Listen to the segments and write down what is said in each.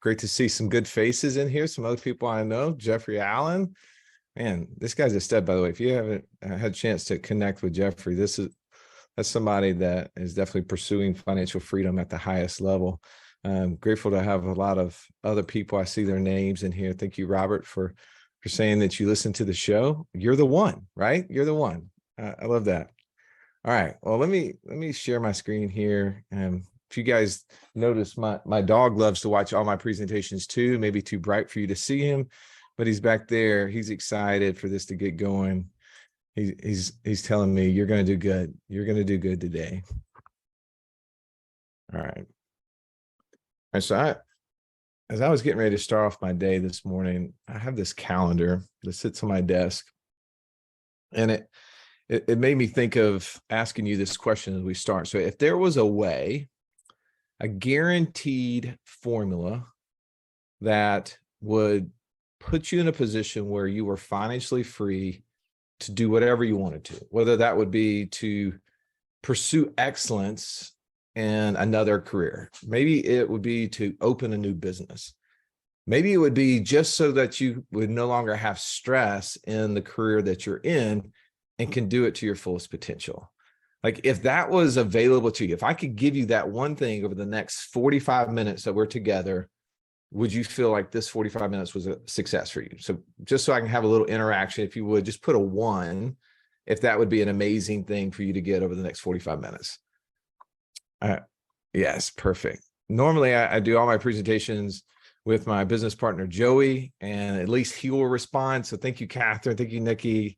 Great to see some good faces in here. Some other people I know, Jeffrey Allen. Man, this guy's a stud, by the way. If you haven't had a chance to connect with Jeffrey, that's somebody that is definitely pursuing financial freedom at the highest level. I'm grateful to have a lot of other people. I see their names in here. Thank you, Robert, for saying that you listen to the show. You're the one, right? You're the one. I love that. All right. Well, let me share my screen here. If you guys notice, my dog loves to watch all my presentations too. Maybe too bright for you to see him, but he's back there. He's excited for this to get going. He's telling me you're going to do good. You're going to do good today. All right. And so as I was getting ready to start off my day this morning, I have this calendar that sits on my desk, and it made me think of asking you this question as we start. So if there was a guaranteed formula that would put you in a position where you were financially free to do whatever you wanted to, whether that would be to pursue excellence in another career, maybe it would be to open a new business, maybe it would be just so that you would no longer have stress in the career that you're in and can do it to your fullest potential. Like if that was available to you, if I could give you that one thing over the next 45 minutes that we're together, would you feel like this 45 minutes was a success for you? So just so I can have a little interaction, if you would just put a 1, if that would be an amazing thing for you to get over the next 45 minutes. Yes, perfect. Normally I do all my presentations with my business partner, Joey, and at least he will respond. So thank you, Catherine. Thank you, Nikki,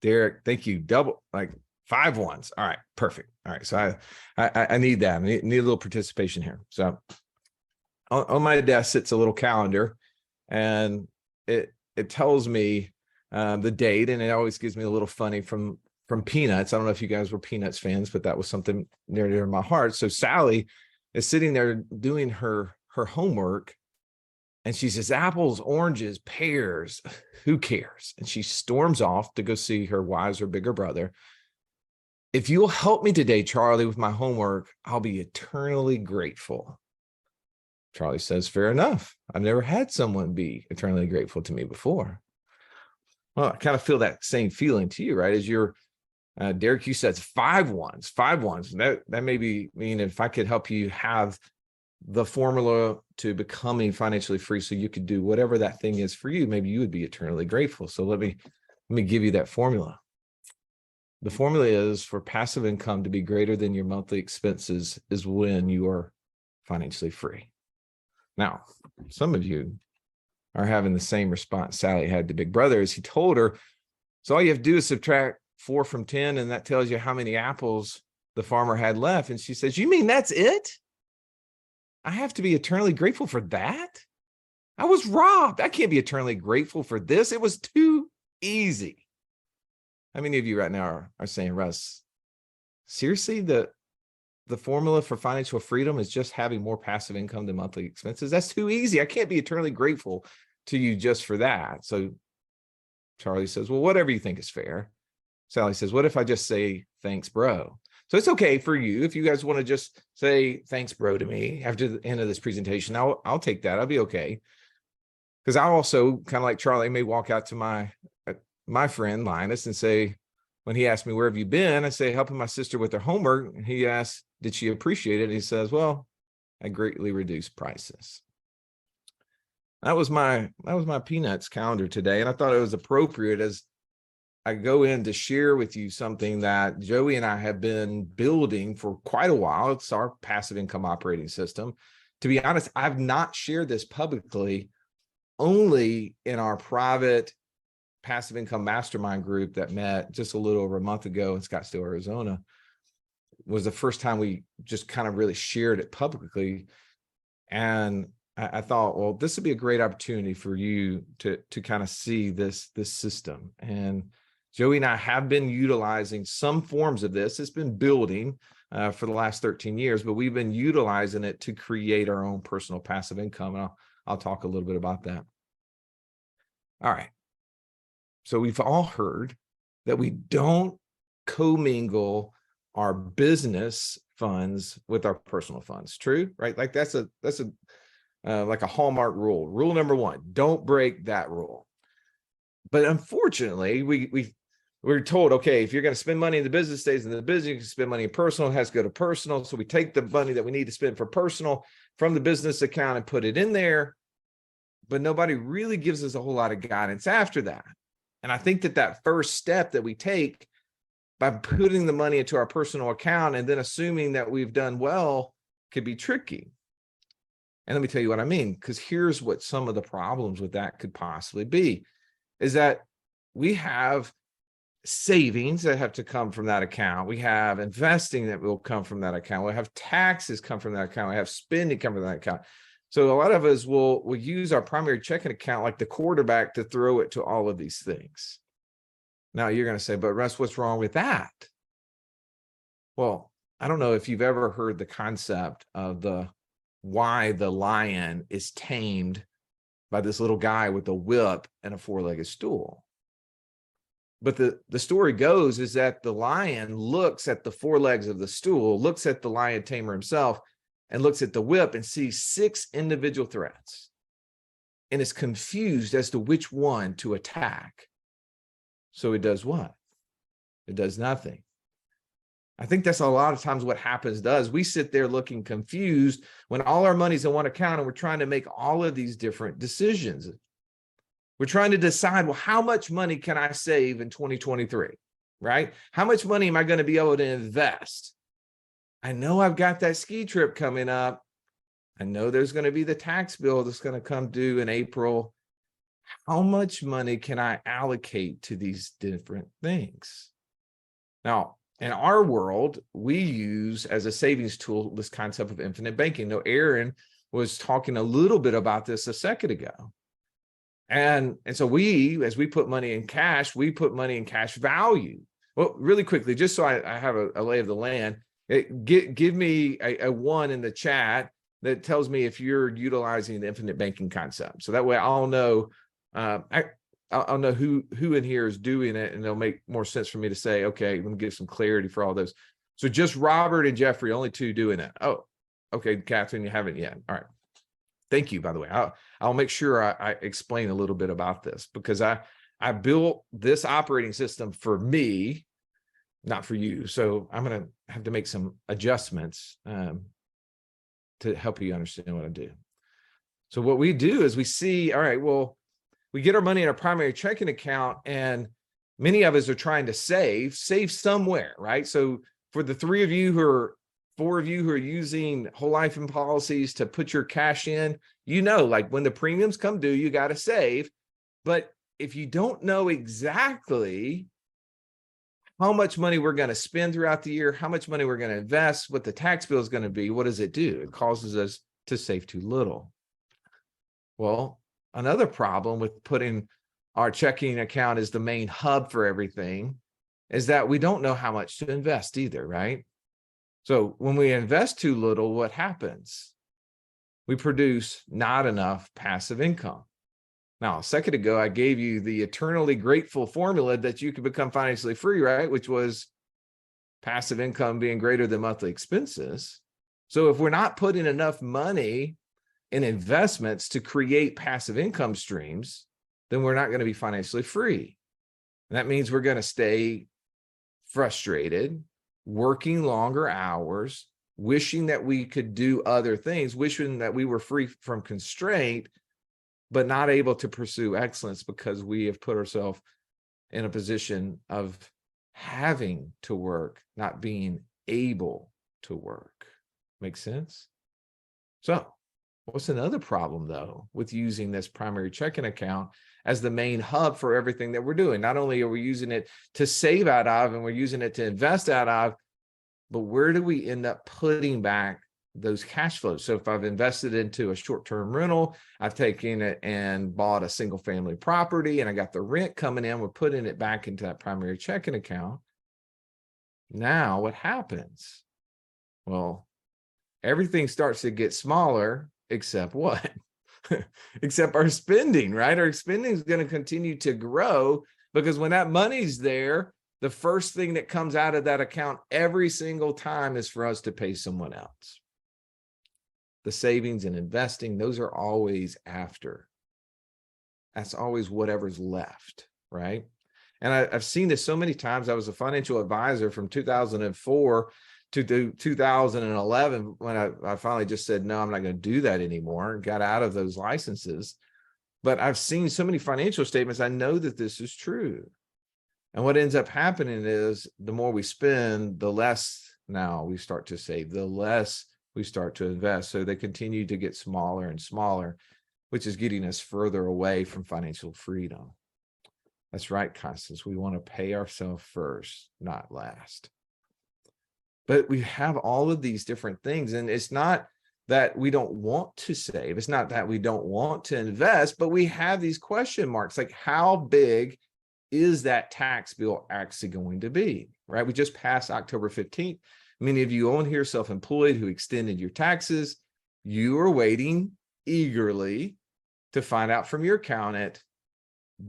Derek. Thank you. Double, like 5 1s. All right, perfect. All right, so I need that. I need a little participation here. So on my desk sits a little calendar, and it tells me the date, and it always gives me a little funny from Peanuts. I don't know if you guys were Peanuts fans, but that was something near to my heart. So Sally is sitting there doing her homework, and she says, apples, oranges, pears, who cares? And she storms off to go see her wiser, bigger brother. If you'll help me today, Charlie, with my homework, I'll be eternally grateful. Charlie says, fair enough. I've never had someone be eternally grateful to me before. Well, I kind of feel that same feeling to you, right? As you're, Derek, you said 5 1s. That may mean if I could help you have the formula to becoming financially free so you could do whatever that thing is for you, maybe you would be eternally grateful. So let me give you that formula. The formula is for passive income to be greater than your monthly expenses is when you are financially free. Now, some of you are having the same response Sally had to Big Brother as he told her. So all you have to do is subtract 4 from 10, and that tells you how many apples the farmer had left. And she says, you mean that's it? I have to be eternally grateful for that? I was robbed. I can't be eternally grateful for this. It was too easy. How many of you right now are saying, Russ, seriously, the formula for financial freedom is just having more passive income than monthly expenses? That's too easy. I can't be eternally grateful to you just for that. So Charlie says, well, whatever you think is fair. Sally says, what if I just say, thanks, bro? So it's okay for you. If you guys want to just say, thanks, bro, to me after the end of this presentation, I'll take that. I'll be okay. Because I also, kind of like Charlie, may walk out to my friend Linus and say, when he asked me, where have you been? I say, helping my sister with her homework. And he asked, did she appreciate it? And he says, well, I greatly reduced prices. That was my Peanuts calendar today. And I thought it was appropriate as I go in to share with you something that Joey and I have been building for quite a while. It's our passive income operating system. To be honest, I've not shared this publicly, only in our private passive income mastermind group that met just a little over a month ago in Scottsdale, Arizona. Was the first time we just kind of really shared it publicly. And I thought, well, this would be a great opportunity for you to kind of see this system. And Joey and I have been utilizing some forms of this. It's been building for the last 13 years, but we've been utilizing it to create our own personal passive income. And I'll talk a little bit about that. All right. So we've all heard that we don't commingle our business funds with our personal funds. True, right? Like that's a like a hallmark rule. Rule number one, don't break that rule. But unfortunately, we're told, okay, if you're going to spend money in the business, stays in the business. You can spend money in personal, it has to go to personal. So we take the money that we need to spend for personal from the business account and put it in there. But nobody really gives us a whole lot of guidance after that. And I think that first step that we take by putting the money into our personal account and then assuming that we've done well could be tricky. And let me tell you what I mean, because here's what some of the problems with that could possibly be, is that we have savings that have to come from that account. We have investing that will come from that account. We have taxes come from that account. We have spending come from that account. So a lot of us will use our primary checking account like the quarterback to throw it to all of these things. Now you're going to say, but Russ, what's wrong with that? Well, I don't know if you've ever heard the concept of why the lion is tamed by this little guy with a whip and a four-legged stool. But the story goes is that the lion looks at the four legs of the stool, looks at the lion tamer himself, and looks at the whip and sees 6 individual threats and is confused as to which one to attack. So it does what? It does nothing. I think that's a lot of times what happens to us. We sit there looking confused when all our money's in one account and we're trying to make all of these different decisions. We're trying to decide, well, how much money can I save in 2023, right? How much money am I going to be able to invest? I know I've got that ski trip coming up. I know there's going to be the tax bill that's going to come due in April. How much money can I allocate to these different things? Now, in our world, we use as a savings tool this concept of infinite banking. Now, Aaron was talking a little bit about this a second ago. And so as we put money in cash, we put money in cash value. Well, really quickly, just so I have a lay of the land, give me a 1 in the chat that tells me if you're utilizing the infinite banking concept. So that way I'll know, I'll know who in here is doing it, and it'll make more sense for me to say, okay, let me give some clarity for all those. So just Robert and Jeffrey, only 2 doing it. Oh, okay, Catherine, you haven't yet. All right. Thank you, by the way. I'll make sure I explain a little bit about this, because I built this operating system for me, not for you. So I'm going to have to make some adjustments to help you understand what I do. So what we do is we see, all right, well, we get our money in our primary checking account, and many of us are trying to save somewhere, right? So for the 4 of you who are using whole life and policies to put your cash in, like when the premiums come due, you got to save. But if you don't know exactly how much money we're going to spend throughout the year, how much money we're going to invest, what the tax bill is going to be, what does it do? It causes us to save too little. Well, another problem with putting our checking account as the main hub for everything is that we don't know how much to invest either, right? So when we invest too little, what happens? We produce not enough passive income. Now, a second ago, I gave you the eternally grateful formula that you could become financially free, right? Which was passive income being greater than monthly expenses. So if we're not putting enough money in investments to create passive income streams, then we're not going to be financially free. And that means we're going to stay frustrated, working longer hours, wishing that we could do other things, wishing that we were free from constraint, but not able to pursue excellence because we have put ourselves in a position of having to work, not being able to work. Make sense? So what's another problem, though, with using this primary checking account as the main hub for everything that we're doing? Not only are we using it to save out of, and we're using it to invest out of, but where do we end up putting back those cash flows? So if I've invested into a short-term rental, I've taken it and bought a single family property, and I got the rent coming in, we're putting it back into that primary checking account. Now what happens? Well, everything starts to get smaller, except what? Except our spending, right? Our spending is going to continue to grow, because when that money's there, the first thing that comes out of that account every single time is for us to pay someone else. the savings and investing, those are always after. That's always whatever's left, right? And I've seen this so many times. I was a financial advisor from 2004 to 2011 when I finally just said, no, I'm not going to do that anymore, and got out of those licenses. But I've seen so many financial statements. I know that this is true. And what ends up happening is the more we spend, the less now we start to save, the less we start to invest. So they continue to get smaller and smaller, which is getting us further away from financial freedom. That's right, Constance. We want to pay ourselves first, not last. But we have all of these different things, and it's not that we don't want to save. It's not that we don't want to invest, but we have these question marks, like how big is that tax bill actually going to be, right? We just passed October 15th. Many of you on here self-employed who extended your taxes, you are waiting eagerly to find out from your accountant,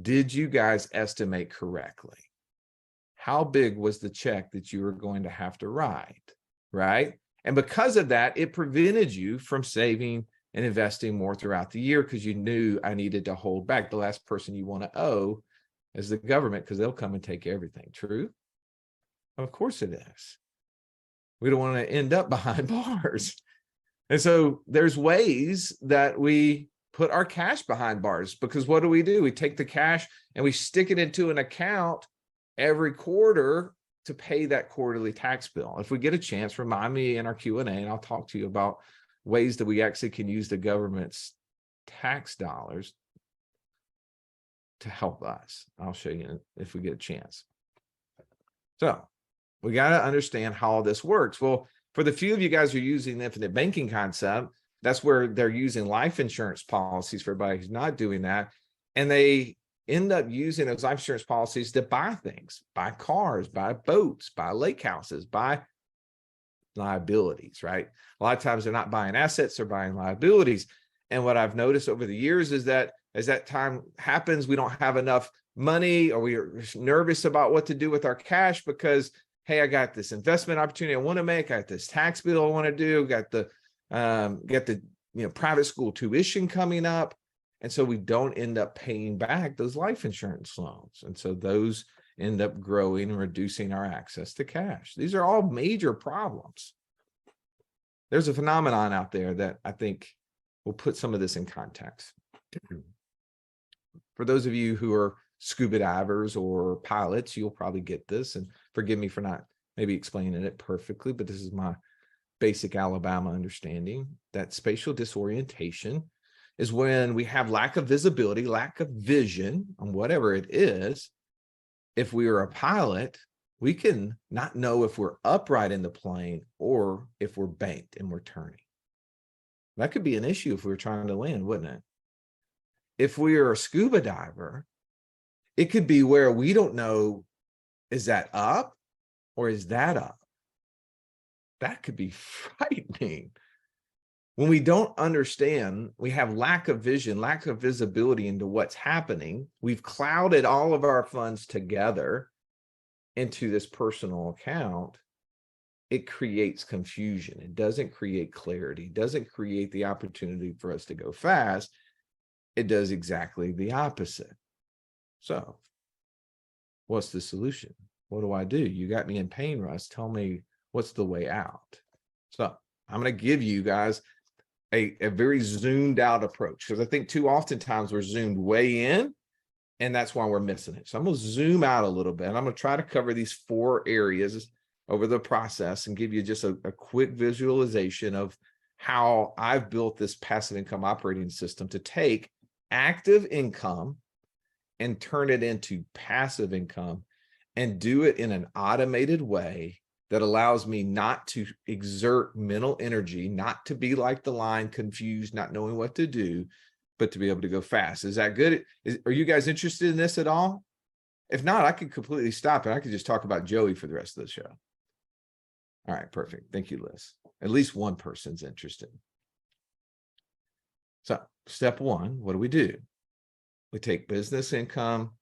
did you guys estimate correctly? How big was the check that you were going to have to write, right? And because of that, it prevented you from saving and investing more throughout the year because you knew I needed to hold back. The last person you want to owe is the government because they'll come and take everything. True? Of course it is. We don't want to end up behind bars. And so there's ways that we put our cash behind bars, because what do? We take the cash and we stick it into an account every quarter to pay that quarterly tax bill. If we get a chance, remind me in our Q&A, and I'll talk to you about ways that we actually can use the government's tax dollars to help us. I'll show you if we get a chance. So we got to understand how all this works. Well, for the few of you guys who are using the infinite banking concept, that's where they're using life insurance policies for everybody who's not doing that. And they end up using those life insurance policies to buy things, buy cars, buy boats, buy lake houses, buy liabilities, right? A lot of times they're not buying assets, they're buying liabilities. And what I've noticed over the years is that as that time happens, we don't have enough money, or we're nervous about what to do with our cash because, hey, I got this investment opportunity I want to make, I got this tax bill I want to do, got the private school tuition coming up. And so we don't end up paying back those life insurance loans. And so those end up growing and reducing our access to cash. These are all major problems. There's a phenomenon out there that I think will put some of this in context. For those of you who are scuba divers or pilots, you'll probably get this, and forgive me for not maybe explaining it perfectly, but this is my basic Alabama understanding, that spatial disorientation is when we have lack of visibility, lack of vision on whatever it is. If we are a pilot, we can not know if we're upright in the plane or if we're banked and we're turning. That could be an issue if we were trying to land, wouldn't it? If we are a scuba diver, it could be where we don't know, is that up or is that up? That could be frightening. When we don't understand, we have lack of vision, lack of visibility into what's happening. We've clouded all of our funds together into this personal account. It creates confusion. It doesn't create clarity. It doesn't create the opportunity for us to go fast. It does exactly the opposite. So what's the solution? What do? You got me in pain, Russ. Tell me what's the way out. So I'm going to give you guys a very zoomed out approach, because I think too oftentimes we're zoomed way in, and that's why we're missing it. So I'm going to zoom out a little bit, and I'm going to try to cover these 4 areas over the process and give you just a quick visualization of how I've built this passive income operating system to take active income and turn it into passive income, and do it in an automated way that allows me not to exert mental energy, not to be like the line, confused, not knowing what to do, but to be able to go fast. Is that good? Are you guys interested in this at all? If not, I could completely stop and I could just talk about Joey for the rest of the show. All right, perfect. Thank you, Liz. At least one person's interested. So step 1, what do? We take business income,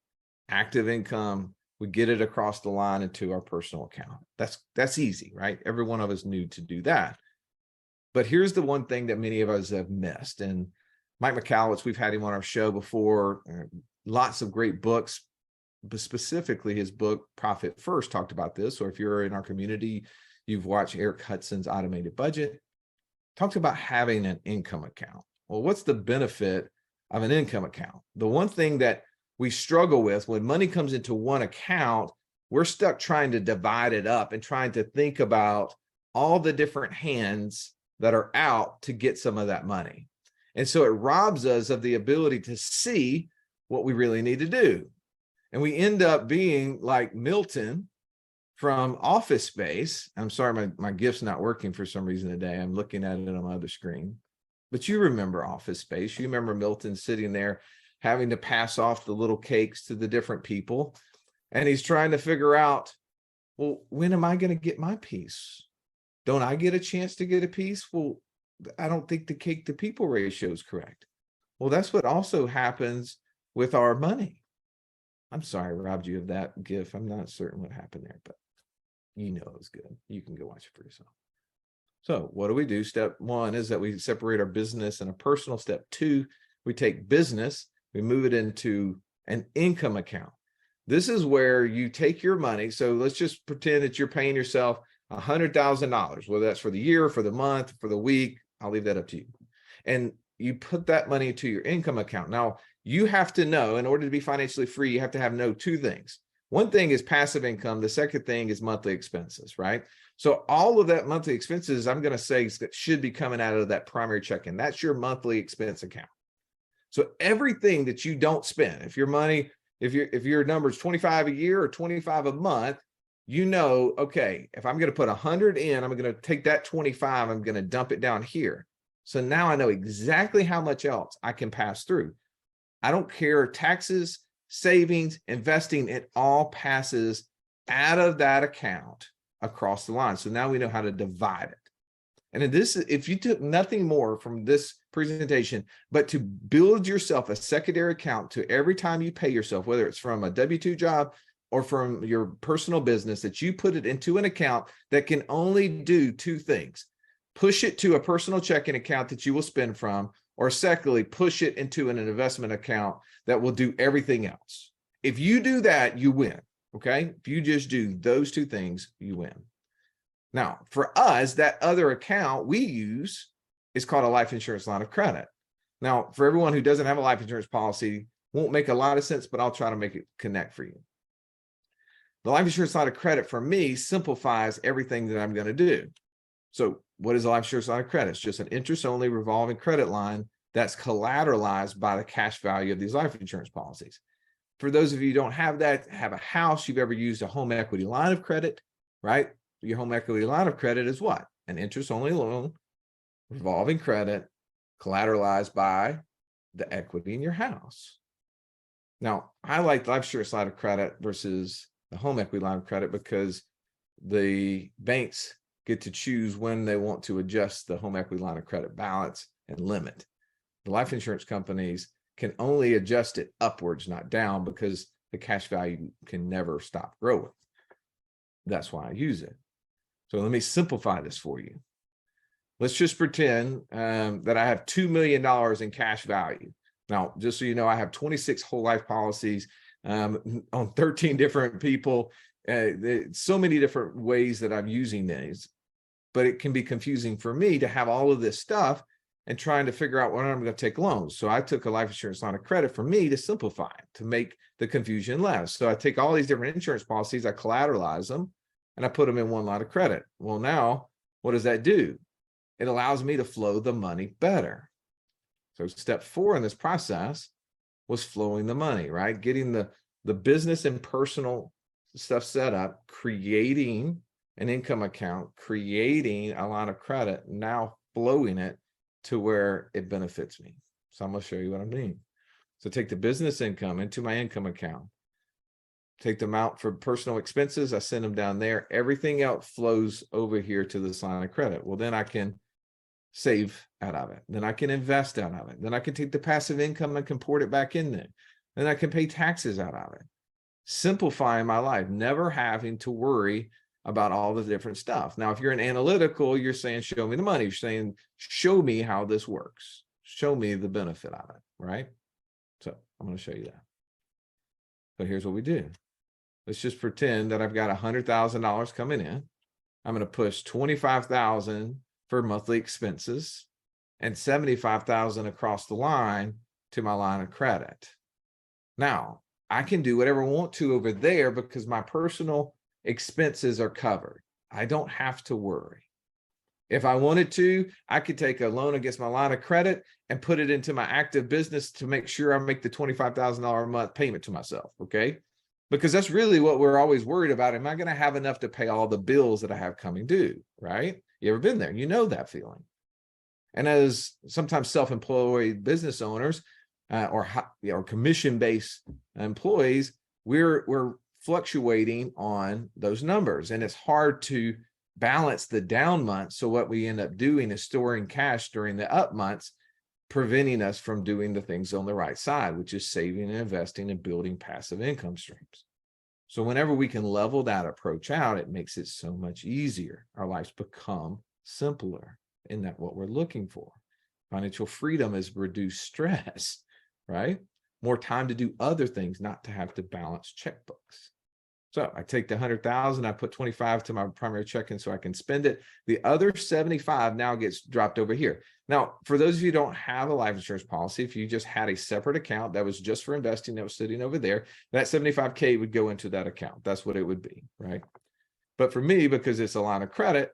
active income, we get it across the line into our personal account. That's easy, right? Every one of us knew to do that. But here's the one thing that many of us have missed. And Mike McCallowitz, we've had him on our show before, lots of great books, but specifically his book, Profit First, talked about this. Or if you're in our community, you've watched Eric Hudson's Automated Budget, talks about having an income account. Well, what's the benefit of an income account? The one thing that we struggle with when money comes into one account, we're stuck trying to divide it up and trying to think about all the different hands that are out to get some of that money. And so it robs us of the ability to see what we really need to do. And we end up being like Milton from Office Space. I'm sorry, my GIF's not working for some reason today. I'm looking at it on my other screen. But you remember Office Space. You remember Milton sitting there having to pass off the little cakes to the different people. And he's trying to figure out, well, when am I going to get my piece? Don't I get a chance to get a piece? Well, I don't think the cake to people ratio is correct. Well, that's what also happens with our money. I'm sorry, I robbed you of that GIF. I'm not certain what happened there, but you know it was good. You can go watch it for yourself. So what do? Step one is that we separate our business and a personal. Step two, we take business, we move it into an income account. This is where you take your money. So let's just pretend that you're paying yourself $100,000, whether that's for the year, for the month, for the week. I'll leave that up to you. And you put that money into your income account. Now, you have to know, in order to be financially free, you have to know two things. One thing is passive income. The second thing is monthly expenses, right? So all of that monthly expenses, I'm going to say, that should be coming out of that primary checking. That's your monthly expense account. So everything that you don't spend, if your money, if your number is 25 a year or 25 a month, you know, okay, if I'm going to put 100 in, I'm going to take that 25, I'm going to dump it down here. So now I know exactly how much else I can pass through. I don't care, taxes, savings, investing, it all passes out of that account across the line. So now we know how to divide it. And in this, if you took nothing more from this presentation, but to build yourself a secondary account to every time you pay yourself, whether it's from a W-2 job or from your personal business, that you put it into an account that can only do two things: push it to a personal checking account that you will spend from, or secondly, push it into an investment account that will do everything else. If you do that, you win, okay? If you just do those two things, you win. Now, for us, that other account we use is called a life insurance line of credit. Now, for everyone who doesn't have a life insurance policy, won't make a lot of sense, but I'll try to make it connect for you. The life insurance line of credit for me simplifies everything that I'm going to do. So what is a life insurance line of credit? It's just an interest-only revolving credit line that's collateralized by the cash value of these life insurance policies. For those of you who don't have that, have a house, you've ever used a home equity line of credit, right? Your home equity line of credit is what? An interest-only loan, revolving credit, collateralized by the equity in your house. Now, I like the life insurance line of credit versus the home equity line of credit because the banks get to choose when they want to adjust the home equity line of credit balance and limit. The life insurance companies can only adjust it upwards, not down, because the cash value can never stop growing. That's why I use it. So let me simplify this for you. Let's just pretend that I have $2 million in cash value. Now, just so you know, I have 26 whole life policies on 13 different people. So many different ways that I'm using these, but it can be confusing for me to have all of this stuff and trying to figure out when I'm going to take loans. So I took a life insurance line of credit for me to simplify it, to make the confusion less. So I take all these different insurance policies, I collateralize them, and I put them in one line of credit. Well, now what does that do? It allows me to flow the money better. So step 4 in this process was flowing the money, right? Getting the business and personal stuff set up, creating an income account, creating a line of credit, now flowing it to where it benefits me. So I'm going to show you what I mean. So take the business income into my income account, take them out for personal expenses, I send them down there. Everything else flows over here to this line of credit. Well, then I can save out of it. Then I can invest out of it. Then I can take the passive income and comport it back in there. Then I can pay taxes out of it. Simplifying my life, never having to worry about all the different stuff. Now, if you're an analytical, you're saying, show me the money. You're saying, show me how this works. Show me the benefit of it, right? So I'm going to show you that. So here's what we do. Let's just pretend that I've got $100,000 coming in. I'm going to push $25,000 for monthly expenses and $75,000 across the line to my line of credit. Now, I can do whatever I want to over there because my personal expenses are covered. I don't have to worry. If I wanted to, I could take a loan against my line of credit and put it into my active business to make sure I make the $25,000 a month payment to myself, okay? Because that's really what we're always worried about. Am I going to have enough to pay all the bills that I have coming due, right? You ever been there? You know that feeling. And as sometimes self-employed business owners or commission-based employees, we're fluctuating on those numbers, and it's hard to balance the down months. So what we end up doing is storing cash during the up months, preventing us from doing the things on the right side, which is saving and investing and building passive income streams. So whenever we can level that approach out, it makes it so much easier. Our lives become simpler. Isn't that what we're looking for? Financial freedom is reduced stress, right? More time to do other things, not to have to balance checkbooks. So I take the 100,000, I put 25 to my primary checking so I can spend it. The other 75 now gets dropped over here. Now, for those of you who don't have a life insurance policy, if you just had a separate account that was just for investing that was sitting over there, that 75K would go into that account. That's what it would be, right? But for me, because it's a line of credit,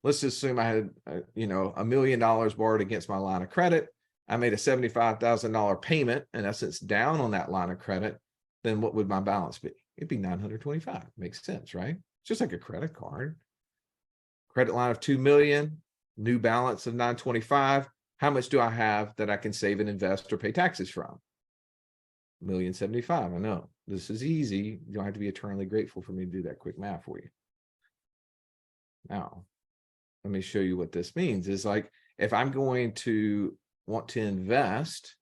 let's assume I had, $1 million borrowed against my line of credit. I made a $75,000 payment, in essence, down on that line of credit. Then what would my balance be? It'd be 925. Makes sense, right? Just like a credit card. Credit line of 2 million, new balance of 925. How much do I have that I can save and invest or pay taxes from? 1,075,000. I know this is easy. You don't have to be eternally grateful for me to do that quick math for you. Now, let me show you what this means. Is like, if I'm going to want to invest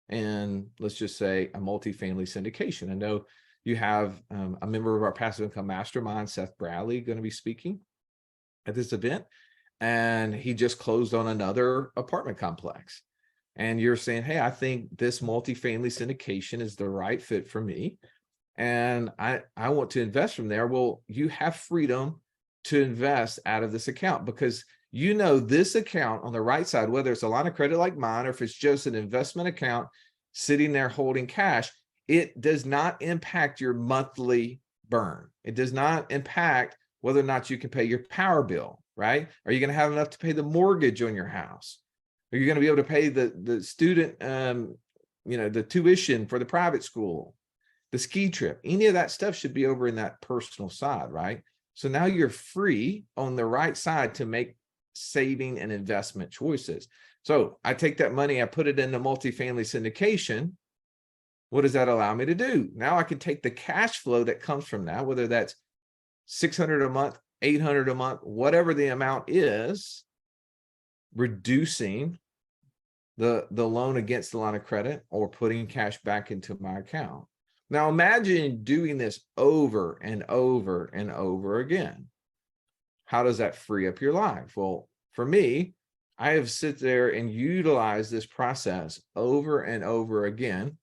in, let's just say, a multifamily syndication. I know you have a member of our passive income mastermind, Seth Bradley, going to be speaking at this event, and he just closed on another apartment complex. And you're saying, hey, I think this multifamily syndication is the right fit for me, and I want to invest from there. Well, you have freedom to invest out of this account, because this account on the right side, whether it's a line of credit like mine or if it's just an investment account sitting there holding cash, it does not impact your monthly burn. It does not impact whether or not you can pay your power bill, right? Are you going to have enough to pay the mortgage on your house? Are you going to be able to pay the student, the tuition for the private school, the ski trip? Any of that stuff should be over in that personal side, right? So now you're free on the right side to make saving and investment choices. So I take that money, I put it in the multifamily syndication. What does that allow me to do? Now I can take the cash flow that comes from that, whether that's $600 a month, $800 a month, whatever the amount is, reducing the loan against the line of credit or putting cash back into my account. Now imagine doing this over and over and over again. How does that free up your life? Well, for me, I have sit there and utilized this process over and over again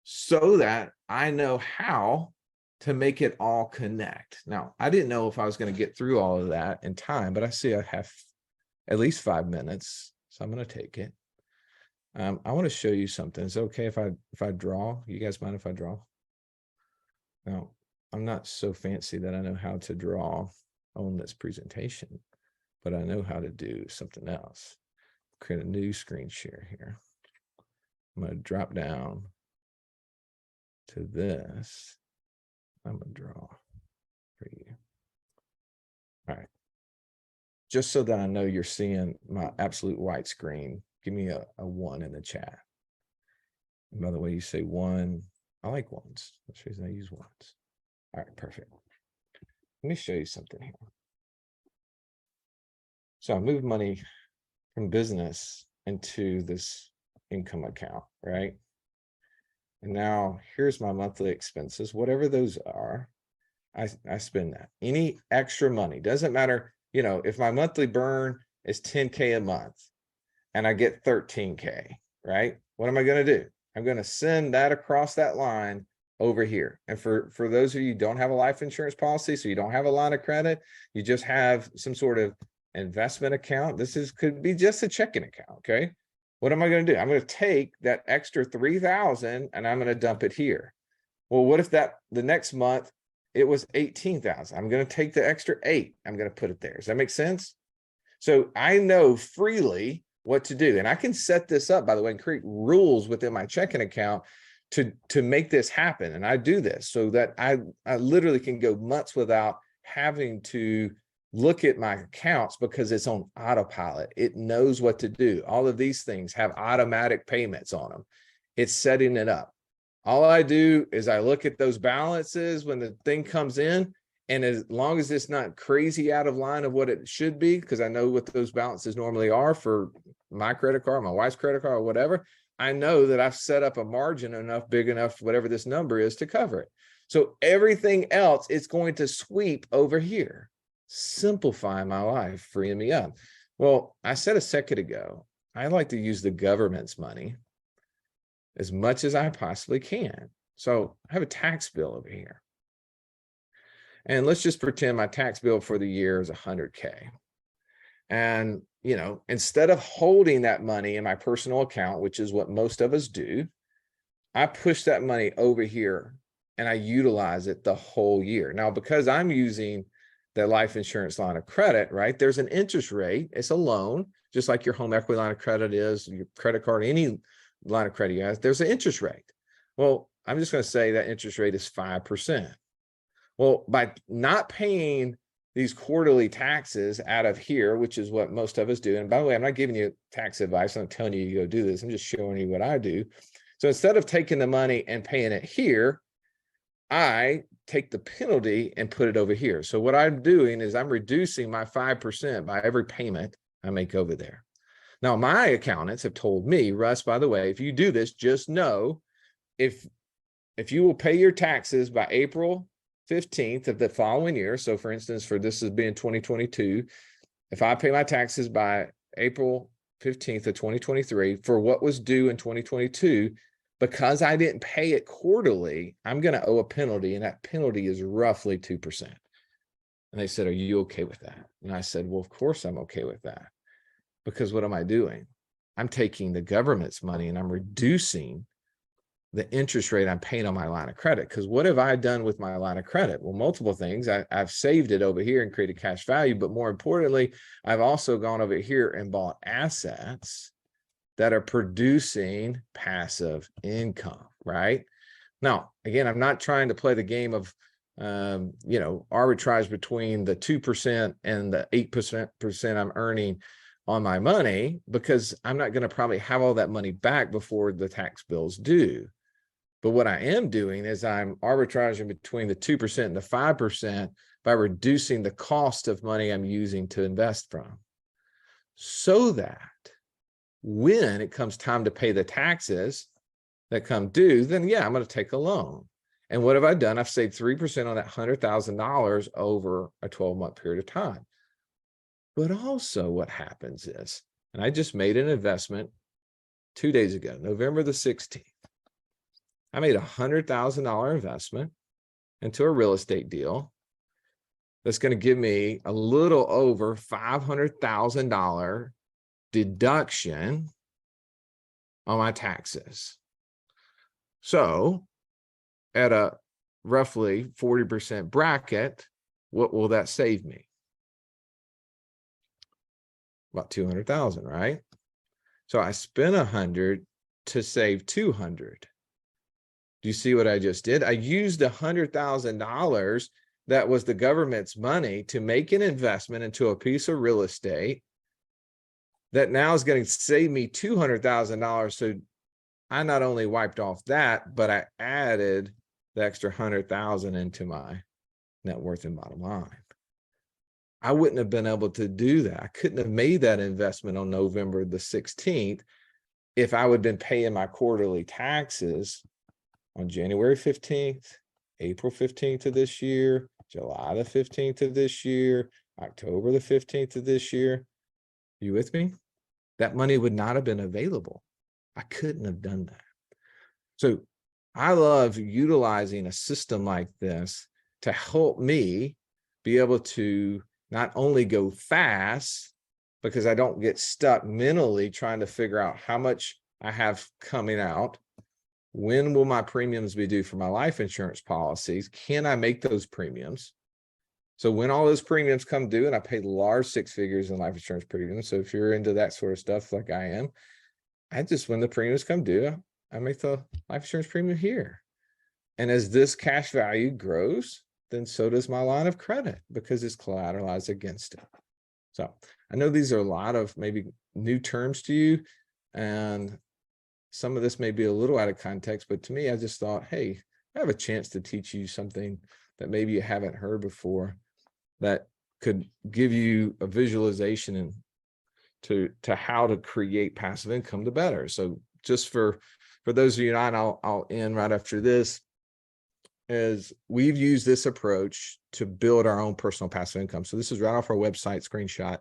so that I know how to make it all connect. Now, I didn't know if I was going to get through all of that in time, but I see I have at least 5 minutes, so I'm going to take it. I want to show you something. Is it okay if I draw? You guys mind if I draw? Now, I'm not so fancy that I know how to draw on this presentation, but I know how to do something else. Create a new screen share here. I'm going to drop down to this. I'm going to draw for you. All right. Just so that I know you're seeing my absolute white screen, give me a 1 in the chat. And by the way, you say 1. I like 1s. That's the reason I use 1s. All right, perfect. Let me show you something here. So I moved money from business into this income account, right? And now here's my monthly expenses, whatever those are. I spend that. Any extra money, doesn't matter, you know, if my monthly burn is 10K a month and I get 13K, right? What am I going to do? I'm going to send that across that line over here. And for those of you who don't have a life insurance policy, so you don't have a line of credit, you just have some sort of investment account. Could be just a checking account. Okay. What am I going to do? I'm going to take that extra 3,000 and I'm going to dump it here. Well, what if the next month it was 18,000? I'm going to take the extra 8. I'm going to put it there. Does that make sense? So I know freely what to do. And I can set this up, by the way, and create rules within my checking account to make this happen. And I do this so that I literally can go months without having to look at my accounts because it's on autopilot. It knows what to do. All of these things have automatic payments on them. It's setting it up. All I do is I look at those balances when the thing comes in, and as long as it's not crazy out of line of what it should be, because I know what those balances normally are for my credit card, my wife's credit card, or whatever, I know that I've set up a margin enough, big enough, whatever this number is, to cover it. So everything else is going to sweep over here, simplifying my life, freeing me up. Well, I said a second ago, I like to use the government's money as much as I possibly can. So I have a tax bill over here. And let's just pretend my tax bill for the year is 100K. And, you know, instead of holding that money in my personal account, which is what most of us do, I push that money over here and I utilize it the whole year. Now, because I'm using the life insurance line of credit, right? There's an interest rate. It's a loan, just like your home equity line of credit is, your credit card, any line of credit you have, there's an interest rate. Well, I'm just going to say that interest rate is 5%. Well, by not paying these quarterly taxes out of here, which is what most of us do. And by the way, I'm not giving you tax advice. I'm not telling you to go do this. I'm just showing you what I do. So instead of taking the money and paying it here, I take the penalty and put it over here. So what I'm doing is I'm reducing my 5% by every payment I make over there. Now, my accountants have told me, Russ, by the way, if you do this, just know if you will pay your taxes by April 15th of the following year. So for instance, for this is being 2022, if I pay my taxes by April 15th of 2023 for what was due in 2022, because I didn't pay it quarterly, I'm going to owe a penalty, and that penalty is roughly 2%. And they said, are you okay with that? And I said, well, of course I'm okay with that. Because what am I doing? I'm taking the government's money and I'm reducing the interest rate I'm paying on my line of credit. Because what have I done with my line of credit? Well, multiple things. I've saved it over here and created cash value. But more importantly, I've also gone over here and bought assets that are producing passive income, right? Now, again, I'm not trying to play the game of, arbitrage between the 2% and the 8% I'm earning on my money, because I'm not going to probably have all that money back before the tax bills due. But what I am doing is I'm arbitraging between the 2% and the 5% by reducing the cost of money I'm using to invest from, so that when it comes time to pay the taxes that come due, then yeah, I'm going to take a loan. And what have I done? I've saved 3% on that $100,000 over a 12-month period of time. But also what happens is, and I just made an investment 2 days ago, November the 16th. I made a $100,000 investment into a real estate deal that's going to give me a little over $500,000 deduction on my taxes. So at a roughly 40% bracket, what will that save me? About 200,000, right? So I spent 100 to save 200. Do you see what I just did? I used $100,000 that was the government's money to make an investment into a piece of real estate that now is going to save me $200,000. So I not only wiped off that, but I added the extra 100,000 into my net worth and bottom line. I wouldn't have been able to do that. I couldn't have made that investment on November the 16th if I would have been paying my quarterly taxes on January 15th, April 15th of this year, July the 15th of this year, October the 15th of this year. You with me? That money would not have been available. I couldn't have done that. So I love utilizing a system like this to help me be able to not only go fast, because I don't get stuck mentally trying to figure out how much I have coming out. When will my premiums be due for my life insurance policies? Can I make those premiums? So when all those premiums come due, and I pay large six figures in life insurance premiums. So if you're into that sort of stuff like I am, when the premiums come due, I make the life insurance premium here. And as this cash value grows, then so does my line of credit because it's collateralized against it. So I know these are a lot of maybe new terms to you, and some of this may be a little out of context, but to me, I just thought, hey, I have a chance to teach you something that maybe you haven't heard before that could give you a visualization and to how to create passive income the better. So just for those of you not, I'll end right after this, is we've used this approach to build our own personal passive income. So this is right off our website screenshot,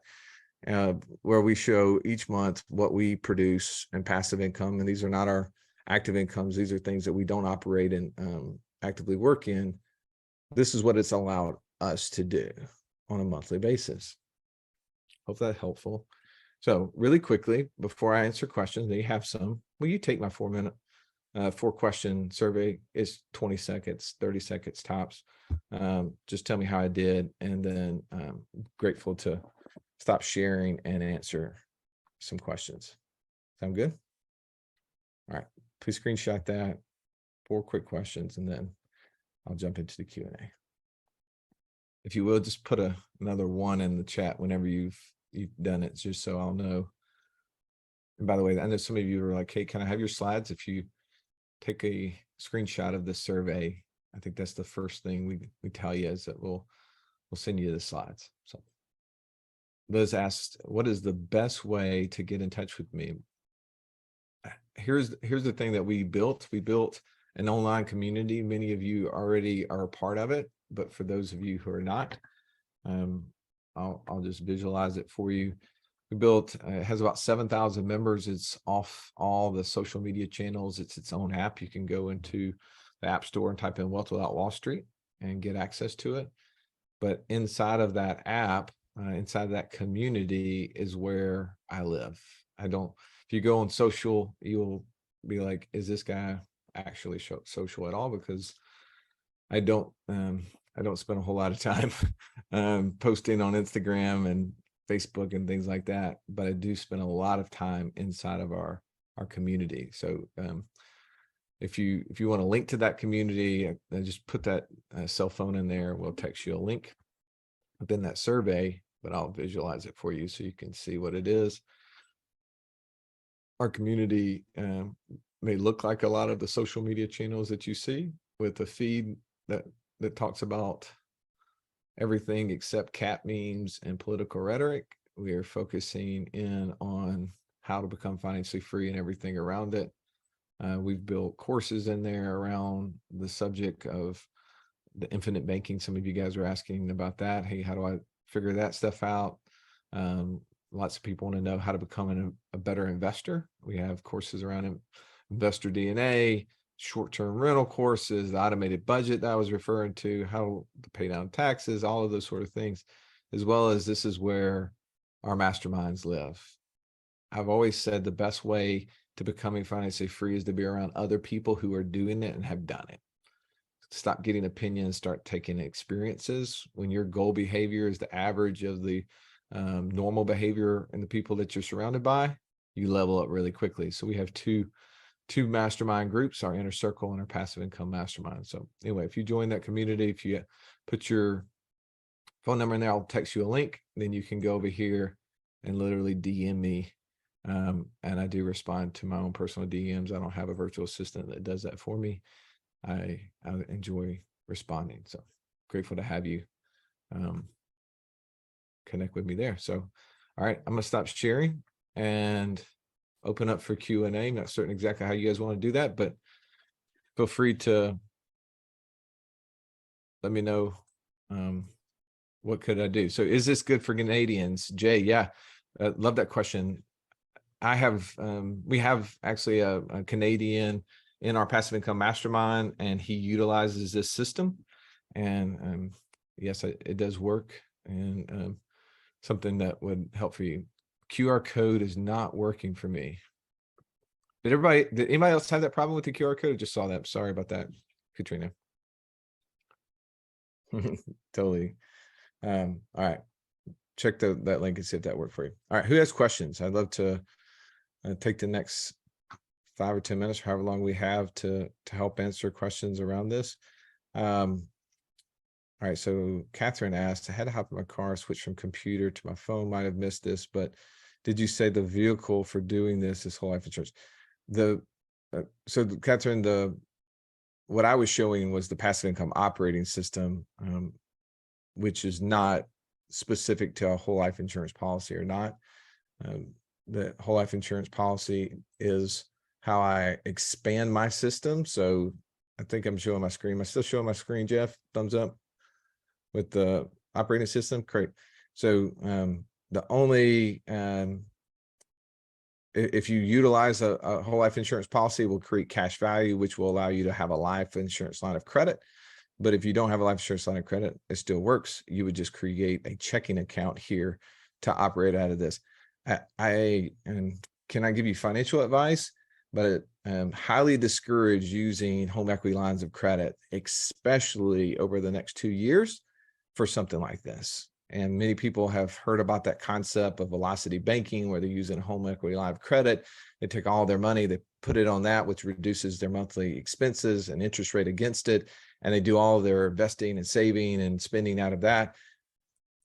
where we show each month what we produce in passive income. And these are not our active incomes. These are things that we don't operate and actively work in. This is what it's allowed us to do on a monthly basis. Hope that's helpful. So really quickly, before I answer questions, you have some. Will you take my 4-question survey? Is 20 seconds, 30 seconds tops. Just tell me how I did, and then I'm grateful to stop sharing and answer some questions. Sound good? All right, please screenshot that. 4 quick questions, and then I'll jump into the Q&A. If you will, just put another 1 in the chat whenever you've done it, just so I'll know. And by the way, I know some of you are like, hey, can I have your slides? If you take a screenshot of the survey, I think that's the first thing we tell you, is that we'll send you the slides. So Liz asked, what is the best way to get in touch with me? Here's the thing that we built. We built an online community. Many of you already are a part of it, but for those of you who are not, I'll just visualize it for you. We built, it has about 7,000 members. It's off all the social media channels. It's its own app. You can go into the App Store and type in Wealth Without Wall Street and get access to it. But inside of that app, inside of that community is where I live. If you go on social, you'll be like, is this guy actually social at all? Because I don't spend a whole lot of time posting on Instagram and Facebook and things like that, but I do spend a lot of time inside of our community. So if you want to link to that community, I just put that cell phone in there. We'll text you a link within that survey, but I'll visualize it for you so you can see what it is. Our community may look like a lot of the social media channels that you see, with a feed that talks about everything except cat memes and political rhetoric. We are focusing in on how to become financially free and everything around it. We've built courses in there around the subject of the infinite banking. Some of you guys are asking about that. Hey, how do I figure that stuff out? Lots of people want to know how to become a better investor. We have courses around investor DNA, short-term rental courses, the automated budget that I was referring to, how to pay down taxes, all of those sort of things, as well as this is where our masterminds live. I've always said the best way to becoming financially free is to be around other people who are doing it and have done it. Stop getting opinions, start taking experiences. When your goal behavior is the average of the normal behavior and the people that you're surrounded by, you level up really quickly. So we have two mastermind groups, our inner circle and our passive income mastermind. So anyway, if you join that community, if you put your phone number in there, I'll text you a link. Then you can go over here and literally DM me. And I do respond to my own personal DMs. I don't have a virtual assistant that does that for me. I enjoy responding. So grateful to have you connect with me there. So, all right, I'm going to stop sharing and open up for Q&A. Not certain exactly how you guys want to do that, but feel free to let me know what could I do? So is this good for Canadians? Jay, yeah, love that question. I have, we have actually a Canadian in our passive income mastermind, and he utilizes this system. And yes, it does work, and something that would help for you. QR code is not working for me. Did anybody else have that problem with the QR code? I just saw that. Sorry about that, Katrina. Totally. All right. Check that link and see if that worked for you. All right. Who has questions? I'd love to take the next 5 or 10 minutes, however long we have to help answer questions around this. All right. So Catherine asked, I had to hop in my car, switch from computer to my phone. Might have missed this, but did you say the vehicle for doing this is whole life insurance? So Catherine, what I was showing was the passive income operating system, which is not specific to a whole life insurance policy or not. The whole life insurance policy is how I expand my system. So I think I'm showing my screen. Am I still showing my screen, Jeff? Thumbs up with the operating system. Great. So the only, if you utilize a whole life insurance policy, it will create cash value, which will allow you to have a life insurance line of credit. But if you don't have a life insurance line of credit, it still works. You would just create a checking account here to operate out of this. And can I give you financial advice? But highly discourage using home equity lines of credit, especially over the next 2 years for something like this. And many people have heard about that concept of velocity banking, where they're using a home equity line of credit. They take all their money, they put it on that, which reduces their monthly expenses and interest rate against it. And they do all their investing and saving and spending out of that.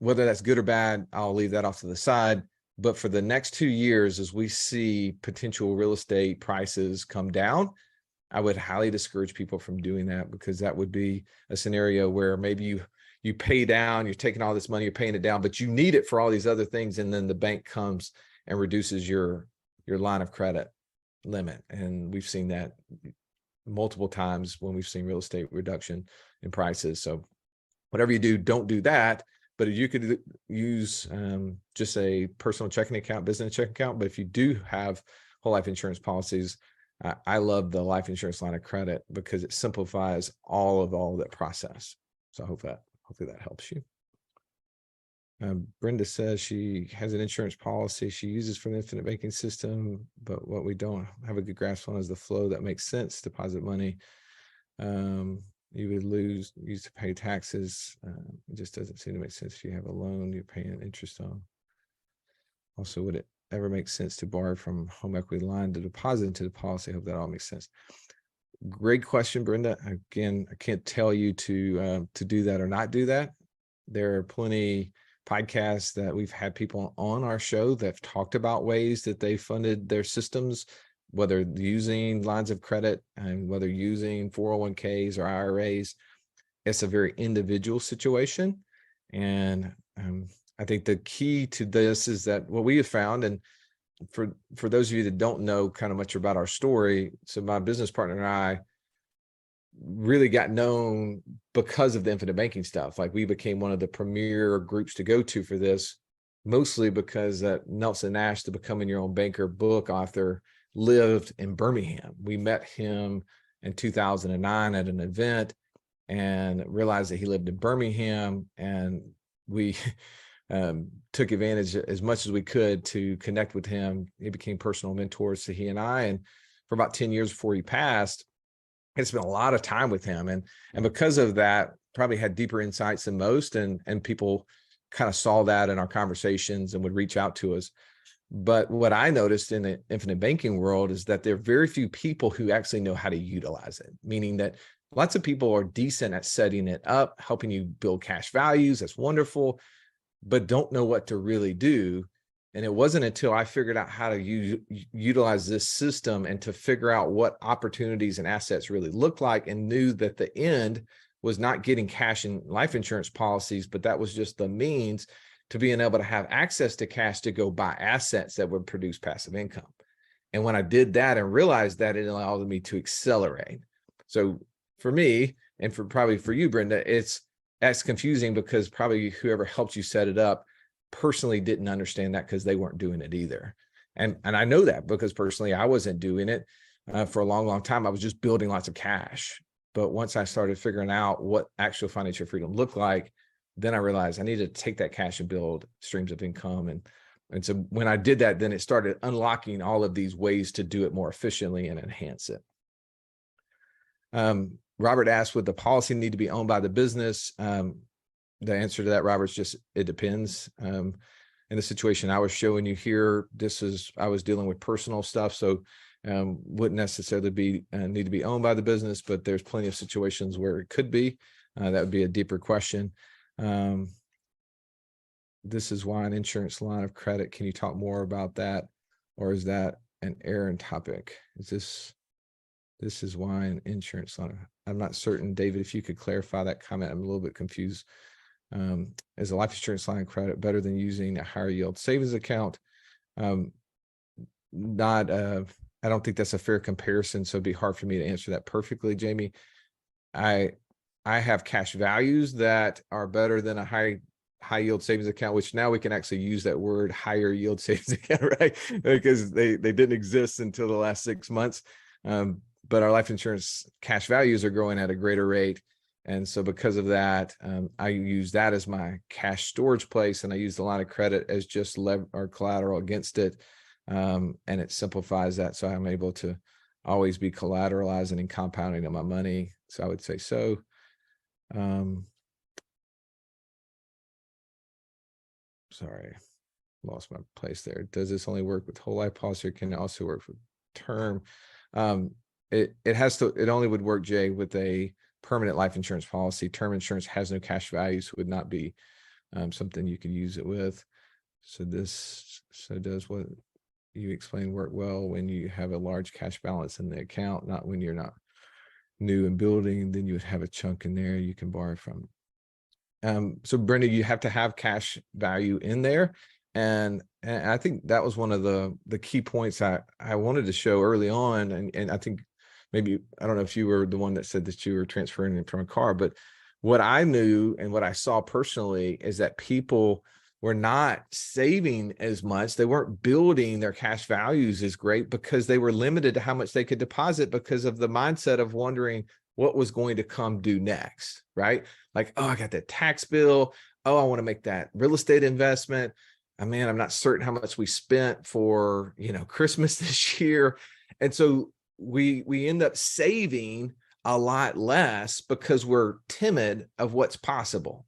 Whether that's good or bad, I'll leave that off to the side. But for the next 2 years, as we see potential real estate prices come down, I would highly discourage people from doing that, because that would be a scenario where maybe you pay down, you're taking all this money, you're paying it down, but you need it for all these other things. And then the bank comes and reduces your line of credit limit. And we've seen that multiple times when we've seen real estate reduction in prices. So whatever you do, don't do that. But you could use just a personal checking account, business checking account. But if you do have whole life insurance policies, I love the life insurance line of credit because it simplifies all of that process. So hopefully that helps you. Brenda says she has an insurance policy she uses from the infinite banking system, but what we don't have a good grasp on is the flow that makes sense. Deposit money. You would use to pay taxes. It just doesn't seem to make sense. If you have a loan, you're paying interest on. Also, would it ever make sense to borrow from home equity line to deposit into the policy? I hope that all makes sense. Great question, Brenda. Again, I can't tell you to do that or not do that. There are plenty podcasts that we've had people on our show that have talked about ways that they funded their systems, whether using lines of credit and whether using 401ks or IRAs. It's a very individual situation. And I think the key to this is that what we have found, and for those of you that don't know kind of much about our story, so my business partner and I really got known because of the infinite banking stuff. Like, we became one of the premier groups to go to for this, mostly because Nelson Nash, the Becoming Your Own Banker book author, lived in Birmingham. We met him in 2009 at an event and realized that he lived in Birmingham, and we took advantage as much as we could to connect with him. He became personal mentors to he and I, and for about 10 years before he passed, I spent a lot of time with him, and because of that, probably had deeper insights than most, and people kind of saw that in our conversations and would reach out to us. But what I noticed in the infinite banking world is that there are very few people who actually know how to utilize it, meaning that lots of people are decent at setting it up, helping you build cash values. That's wonderful, but don't know what to really do. And it wasn't until I figured out how to utilize this system and to figure out what opportunities and assets really looked like, and knew that the end was not getting cash in life insurance policies, but that was just the means to being able to have access to cash to go buy assets that would produce passive income. And when I did that and realized that, it allowed me to accelerate. So for me, and probably for you, Brenda, it's that's confusing because probably whoever helped you set it up personally didn't understand that because they weren't doing it either. And I know that because personally I wasn't doing it for a long time. I was just building lots of cash. But once I started figuring out what actual financial freedom looked like, then I realized I needed to take that cash and build streams of income. And so when I did that, then it started unlocking all of these ways to do it more efficiently and enhance it. Robert asked, would the policy need to be owned by the business? The answer to that, Robert, is just, it depends. In the situation I was showing you here, I was dealing with personal stuff. So wouldn't necessarily need to be owned by the business, but there's plenty of situations where it could be. That would be a deeper question. This is why an insurance line of credit. Can you talk more about that? Or is that an errand topic? This is why an insurance line. I'm not certain, David, if you could clarify that comment. I'm a little bit confused. Is a life insurance line of credit better than using a higher yield savings account? I don't think that's a fair comparison, so it'd be hard for me to answer that perfectly, Jamie. I have cash values that are better than a high yield savings account, which now we can actually use that word higher yield savings account, right? Because they didn't exist until the last 6 months. But our life insurance cash values are growing at a greater rate. And so because of that, I use that as my cash storage place, and I use the line of credit as just or collateral against it. And it simplifies that. So I'm able to always be collateralizing and compounding on my money. So I would say so. Sorry, lost my place there. Does this only work with whole life policy, or can it also work with term? It only would work, Jay, with a permanent life insurance policy. Term insurance has no cash value, so would not be something you could use it with. So does what you explained work well when you have a large cash balance in the account, not when you're not new and building, then you would have a chunk in there you can borrow from. So Brenda, you have to have cash value in there. And I think that was one of the key points I wanted to show early on. And I think maybe, I don't know if you were the one that said that you were transferring it from a car, but what I knew and what I saw personally is that people were not saving as much. They weren't building their cash values as great because they were limited to how much they could deposit because of the mindset of wondering what was going to come due next, right? Like, oh, I got that tax bill. Oh, I want to make that real estate investment. Man, I'm not certain how much we spent for, Christmas this year. And so we end up saving a lot less because we're timid of what's possible.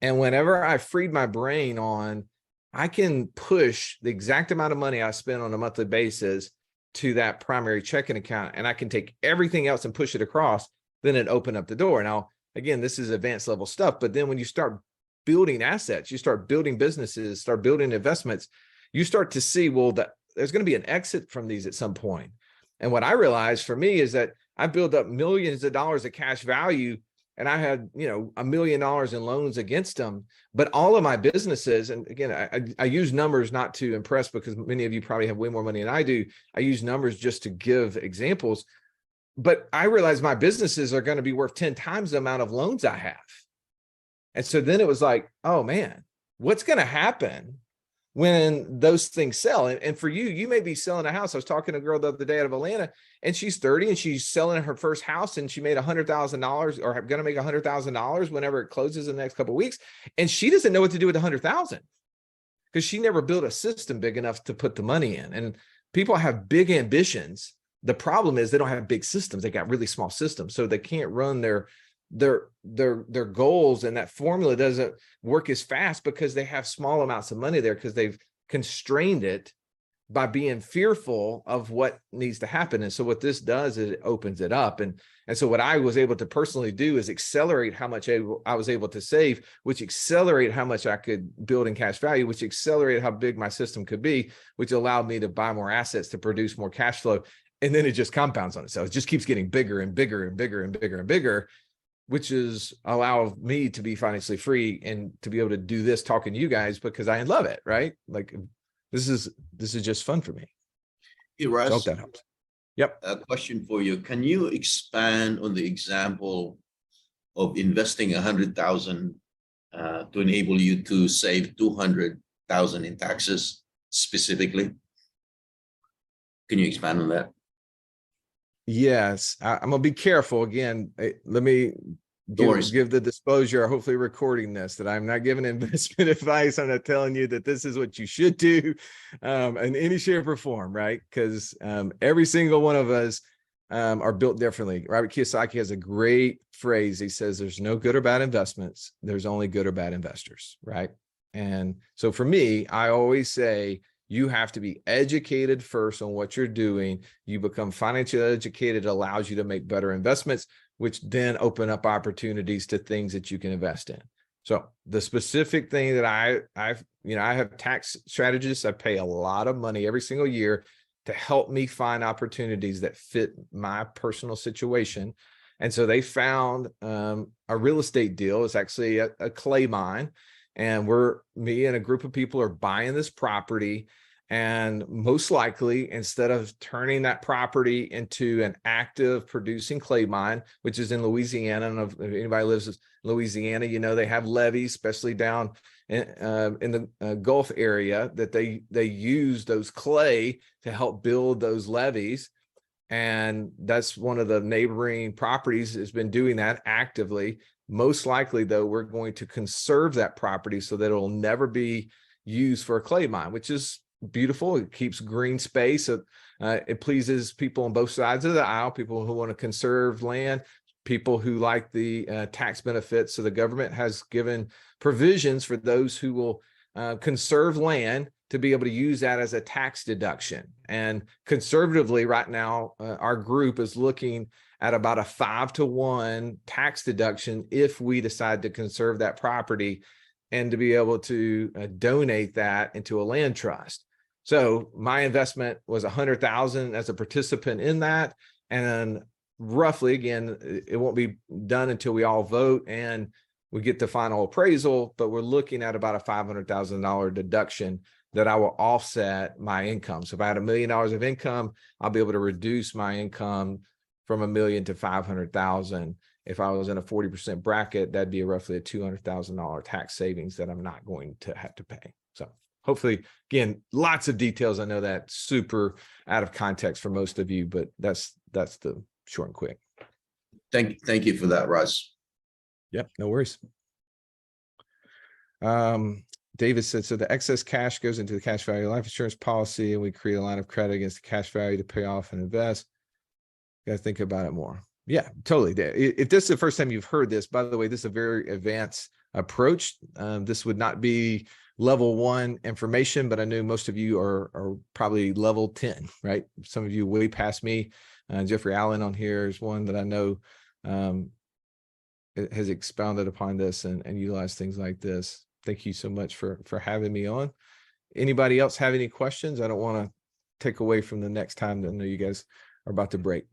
And whenever I freed my brain on, I can push the exact amount of money I spend on a monthly basis to that primary checking account, and I can take everything else and push it across, then it opened up the door. Now, again, this is advanced level stuff, but then when you start building assets, you start building businesses, start building investments, you start to see, well, that there's going to be an exit from these at some point. And what I realized for me is that I built up millions of dollars of cash value, and I had, $1 million in loans against them. But all of my businesses, and again, I use numbers not to impress because many of you probably have way more money than I do. I use numbers just to give examples. But I realized my businesses are going to be worth 10 times the amount of loans I have. And so then it was like, oh man, what's going to happen when those things sell? And for you, you may be selling a house. I was talking to a girl the other day out of Atlanta, and she's 30 and she's selling her first house, and she made $100,000 or going to make $100,000 whenever it closes in the next couple of weeks. And she doesn't know what to do with the 100,000 because she never built a system big enough to put the money in. And people have big ambitions. The problem is they don't have big systems. They got really small systems, so they can't run their goals, and that formula doesn't work as fast because they have small amounts of money there because they've constrained it by being fearful of what needs to happen. And so what this does is it opens it up. And so what I was able to personally do is accelerate how much I was able to save, which accelerated how much I could build in cash value, which accelerated how big my system could be, which allowed me to buy more assets to produce more cash flow. And then it just compounds on itself. It just keeps getting bigger and bigger and bigger and bigger and bigger, which is allow me to be financially free and to be able to do this talking to you guys because I love it, right? Like this is just fun for me. Hey, Russ, so I hope that helps. Yep. A question for you. Can you expand on the example of investing 100,000 to enable you to save 200,000 in taxes specifically? Can you expand on that? Yes, I'm gonna be careful again. Let me give the disclosure, hopefully recording this, that I'm not giving investment advice. I'm not telling you that this is what you should do in any shape or form, right? Because every single one of us are built differently. Robert Kiyosaki has a great phrase. He says, there's no good or bad investments. There's only good or bad investors, right? And so for me, I always say, you have to be educated first on what you're doing. You become financially educated, allows you to make better investments, which then open up opportunities to things that you can invest in. So the specific thing that I have tax strategists. I pay a lot of money every single year to help me find opportunities that fit my personal situation. And so they found a real estate deal. It's actually a clay mine. And me and a group of people are buying this property. And most likely, instead of turning that property into an active producing clay mine, which is in Louisiana, and if anybody lives in Louisiana, they have levees, especially down in the Gulf area, that they use those clay to help build those levees. And that's one of the neighboring properties has been doing that actively. Most likely, though, we're going to conserve that property so that it'll never be used for a clay mine, which is beautiful. It keeps green space. It pleases people on both sides of the aisle, people who want to conserve land, people who like the tax benefits. So the government has given provisions for those who will conserve land to be able to use that as a tax deduction. And conservatively right now, our group is looking at about a 5-to-1 tax deduction if we decide to conserve that property and to be able to donate that into a land trust. So my investment was 100,000 as a participant in that. And roughly, again, it won't be done until we all vote and we get the final appraisal, but we're looking at about a $500,000 deduction that I will offset my income. So if I had $1 million of income, I'll be able to reduce my income from $1 million to 500,000. If I was in a 40% bracket, that'd be roughly a $200,000 tax savings that I'm not going to have to pay. So hopefully, again, lots of details. I know that's super out of context for most of you, but that's the short and quick. Thank you for that, Russ. Yep, no worries. David said, so the excess cash goes into the cash value life insurance policy, and we create a line of credit against the cash value to pay off and invest. You got to think about it more. Yeah, totally. If this is the first time you've heard this, by the way, this is a very advanced approach. This would not be level 1 information, but I know most of you are probably level 10, right? Some of you way past me. Jeffrey Allen on here is one that I know has expounded upon this and utilized things like this. Thank you so much for having me on. Anybody else have any questions? I don't want to take away from the next time. I know you guys are about to break.